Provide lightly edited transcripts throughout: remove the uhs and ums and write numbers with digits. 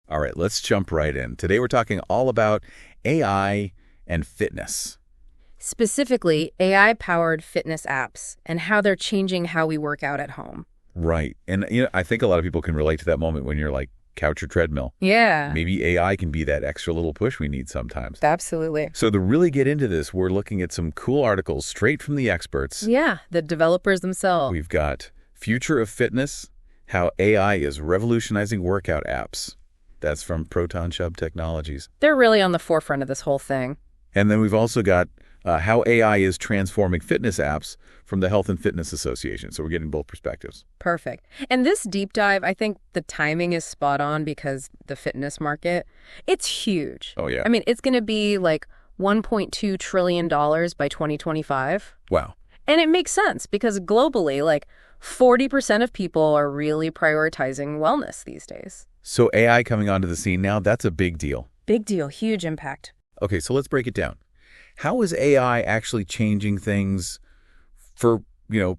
All right, let's jump right in. Today we're talking all about AI and fitness. Specifically, AI-powered fitness apps and how they're changing how we work out at home. Right. And I think a lot of people can relate to that moment when you're like couch or treadmill. Yeah. Maybe AI can be that extra little push we need sometimes. Absolutely. So to really get into this, we're looking at some cool articles straight from the experts. Yeah, the developers themselves. We've got Future of Fitness, How AI is Revolutionizing Workout Apps. That's from Proton Chubb Technologies. They're really on the forefront of this whole thing. And then we've also got How AI is Transforming Fitness Apps from the Health and Fitness Association. So we're getting both perspectives. Perfect. And this deep dive, I think the timing is spot on because the fitness market, it's huge. Oh, yeah. I mean, it's going to be like $1.2 trillion by 2025. Wow. And it makes sense because globally, like 40% of people are really prioritizing wellness these days. So AI coming onto the scene now, that's a big deal. Big deal. Huge impact. Okay, so let's break it down. How is AI actually changing things for,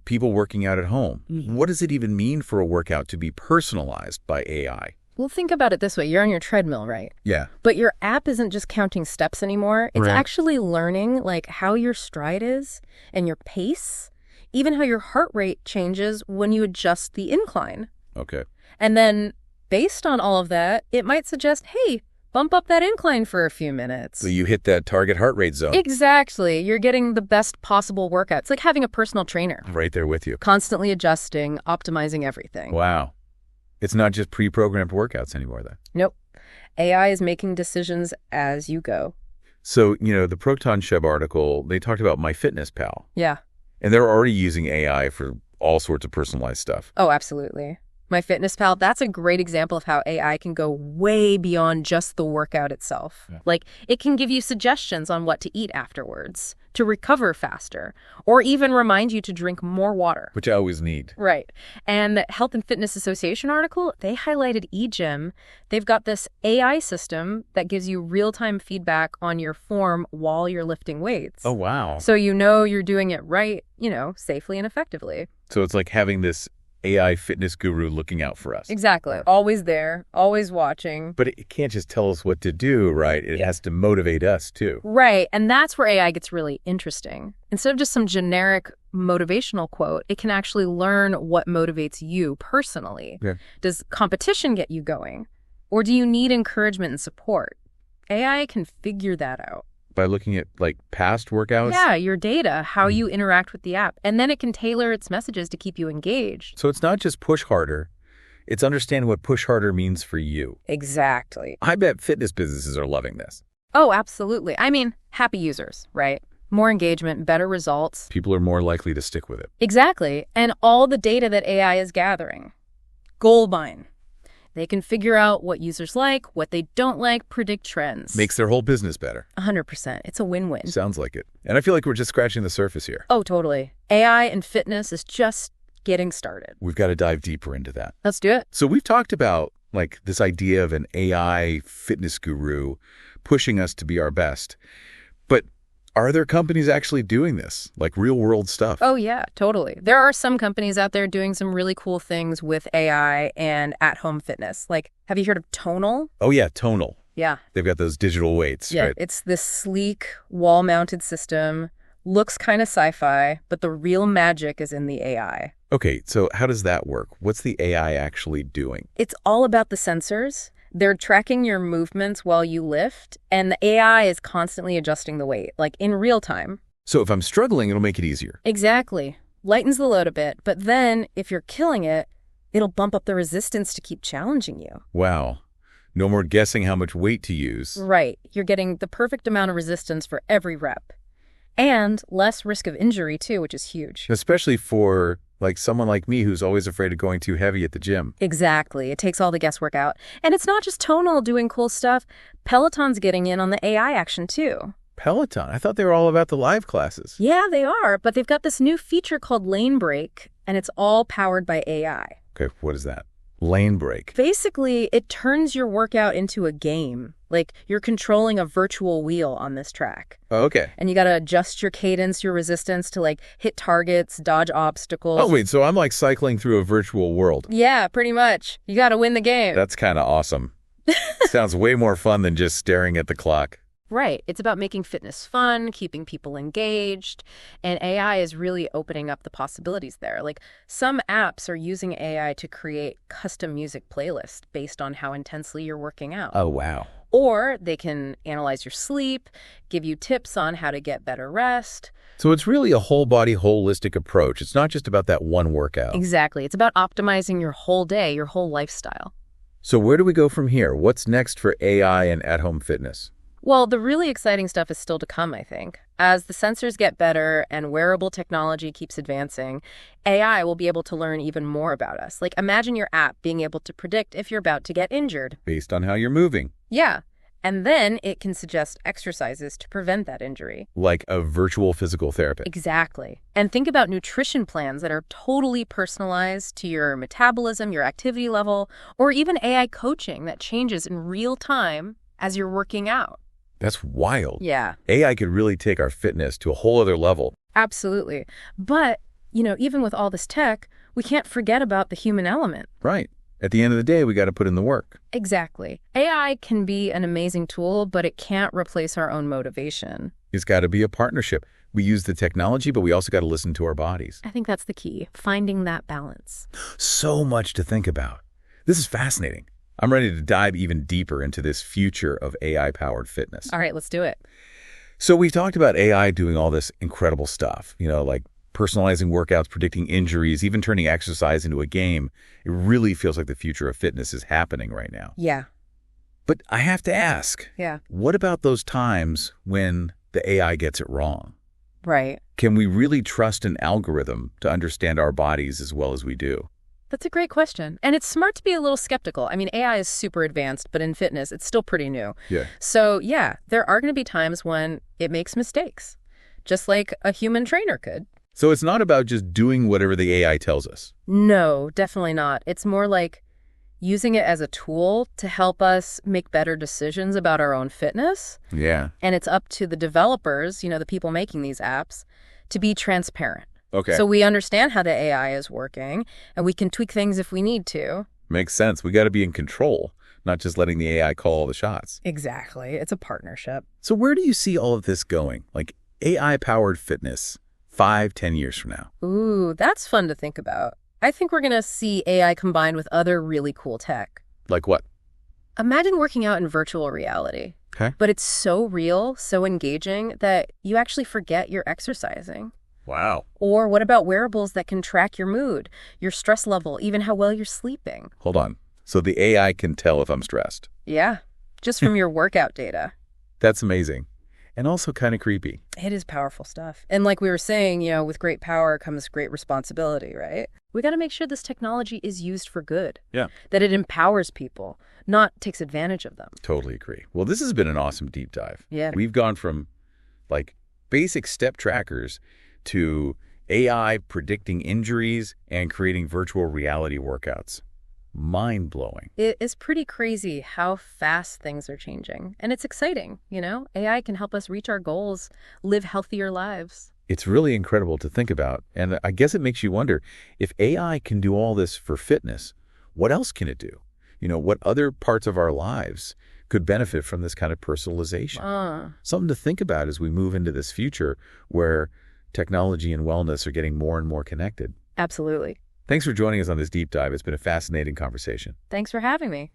people working out at home? What does it even mean for a workout to be personalized by AI? Well, think about it this way. You're on your treadmill, right? Yeah. But your app isn't just counting steps anymore. It's actually learning like how your stride is and your pace, even how your heart rate changes when you adjust the incline. Okay. And then based on all of that, it might suggest, hey, bump up that incline for a few minutes. So you hit that target heart rate zone. Exactly. You're getting the best possible workout. It's like having a personal trainer. Right there with you. Constantly adjusting, optimizing everything. Wow. It's not just pre-programmed workouts anymore, then. Nope. AI is making decisions as you go. So, the Proton Chubb article, they talked about MyFitnessPal. Yeah. And they're already using AI for all sorts of personalized stuff. Oh, absolutely. MyFitnessPal, that's a great example of how AI can go way beyond just the workout itself. Yeah. Like, it can give you suggestions on what to eat afterwards, to recover faster, or even remind you to drink more water. Which I always need. Right. And the Health and Fitness Association article, they highlighted eGym. They've got this AI system that gives you real-time feedback on your form while you're lifting weights. Oh, wow. So you're doing it right, safely and effectively. So it's like having this AI fitness guru looking out for us. Exactly. Always there, always watching. But it can't just tell us what to do, right? It has to motivate us, too. Right. And that's where AI gets really interesting. Instead of just some generic motivational quote, it can actually learn what motivates you personally. Yeah. Does competition get you going? Or do you need encouragement and support? AI can figure that out. By looking at, past workouts? Yeah, your data, how you interact with the app. And then it can tailor its messages to keep you engaged. So it's not just push harder. It's understanding what push harder means for you. Exactly. I bet fitness businesses are loving this. Oh, absolutely. I mean, happy users, right? More engagement, better results. People are more likely to stick with it. Exactly. And all the data that AI is gathering. Goldmine. They can figure out what users like, what they don't like, predict trends. Makes their whole business better. 100%. It's a win-win. Sounds like it. And I feel like we're just scratching the surface here. Oh, totally. AI and fitness is just getting started. We've got to dive deeper into that. Let's do it. So we've talked about, this idea of an AI fitness guru pushing us to be our best. But are there companies actually doing this, like real-world stuff? Oh, yeah, totally. There are some companies out there doing some really cool things with AI and at-home fitness. Have you heard of Tonal? Oh, yeah, Tonal. Yeah. They've got those digital weights, right? It's this sleek, wall-mounted system. Looks kind of sci-fi, but the real magic is in the AI. Okay, so how does that work? What's the AI actually doing? It's all about the sensors. They're tracking your movements while you lift, and the AI is constantly adjusting the weight, in real time. So if I'm struggling, it'll make it easier. Exactly. Lightens the load a bit, but then, if you're killing it, it'll bump up the resistance to keep challenging you. Wow. No more guessing how much weight to use. Right. You're getting the perfect amount of resistance for every rep. And less risk of injury, too, which is huge. Especially for someone like me who's always afraid of going too heavy at the gym. Exactly. It takes all the guesswork out. And it's not just Tonal doing cool stuff. Peloton's getting in on the AI action, too. Peloton? I thought they were all about the live classes. Yeah, they are. But they've got this new feature called Lane Break, and it's all powered by AI. Okay, what is that? Lane Break. Basically, it turns your workout into a game. You're controlling a virtual wheel on this track. Oh, okay. And you got to adjust your cadence, your resistance to hit targets, dodge obstacles. Oh, wait, so I'm cycling through a virtual world. Yeah, pretty much. You got to win the game. That's kind of awesome. Sounds way more fun than just staring at the clock. Right. It's about making fitness fun, keeping people engaged, and AI is really opening up the possibilities there. Like some apps are using AI to create custom music playlists based on how intensely you're working out. Oh, wow. Or they can analyze your sleep, give you tips on how to get better rest. So it's really a whole-body, holistic approach. It's not just about that one workout. Exactly. It's about optimizing your whole day, your whole lifestyle. So where do we go from here? What's next for AI and at-home fitness? Well, the really exciting stuff is still to come, I think. As the sensors get better and wearable technology keeps advancing, AI will be able to learn even more about us. Like, imagine your app being able to predict if you're about to get injured. Based on how you're moving. Yeah. And then it can suggest exercises to prevent that injury. Like a virtual physical therapist. Exactly. And think about nutrition plans that are totally personalized to your metabolism, your activity level, or even AI coaching that changes in real time as you're working out. That's wild. Yeah. AI could really take our fitness to a whole other level. Absolutely. But, even with all this tech, we can't forget about the human element. Right. At the end of the day, we got to put in the work. Exactly. AI can be an amazing tool, but it can't replace our own motivation. It's got to be a partnership. We use the technology, but we also got to listen to our bodies. I think that's the key, finding that balance. So much to think about. This is fascinating. I'm ready to dive even deeper into this future of AI-powered fitness. All right, let's do it. So we've talked about AI doing all this incredible stuff, like personalizing workouts, predicting injuries, even turning exercise into a game. It really feels like the future of fitness is happening right now. Yeah. But I have to ask, what about those times when the AI gets it wrong? Right. Can we really trust an algorithm to understand our bodies as well as we do? That's a great question. And it's smart to be a little skeptical. I mean, AI is super advanced, but in fitness, it's still pretty new. Yeah. So, there are going to be times when it makes mistakes, just like a human trainer could. So it's not about just doing whatever the AI tells us. No, definitely not. It's more like using it as a tool to help us make better decisions about our own fitness. Yeah. And it's up to the developers, the people making these apps, to be transparent. Okay. So we understand how the AI is working, and we can tweak things if we need to. Makes sense. We got to be in control, not just letting the AI call all the shots. Exactly. It's a partnership. So where do you see all of this going? Like AI-powered fitness 5-10 years from now? Ooh, that's fun to think about. I think we're going to see AI combined with other really cool tech. Like what? Imagine working out in virtual reality. Okay. But it's so real, so engaging, that you actually forget you're exercising. Wow. Or what about wearables that can track your mood, your stress level, even how well you're sleeping? Hold on. So the AI can tell if I'm stressed? Yeah, just from your workout data. That's amazing. And also kind of creepy. It is powerful stuff. And like we were saying, with great power comes great responsibility, right? We got to make sure this technology is used for good. Yeah. That it empowers people, not takes advantage of them. Totally agree. Well, this has been an awesome deep dive. Yeah. We've gone from basic step trackers to AI predicting injuries and creating virtual reality workouts. Mind-blowing. It is pretty crazy how fast things are changing. And it's exciting, AI can help us reach our goals, live healthier lives. It's really incredible to think about. And I guess it makes you wonder, if AI can do all this for fitness, what else can it do? What other parts of our lives could benefit from this kind of personalization? Something to think about as we move into this future where technology and wellness are getting more and more connected. Absolutely. Thanks for joining us on this deep dive. It's been a fascinating conversation. Thanks for having me.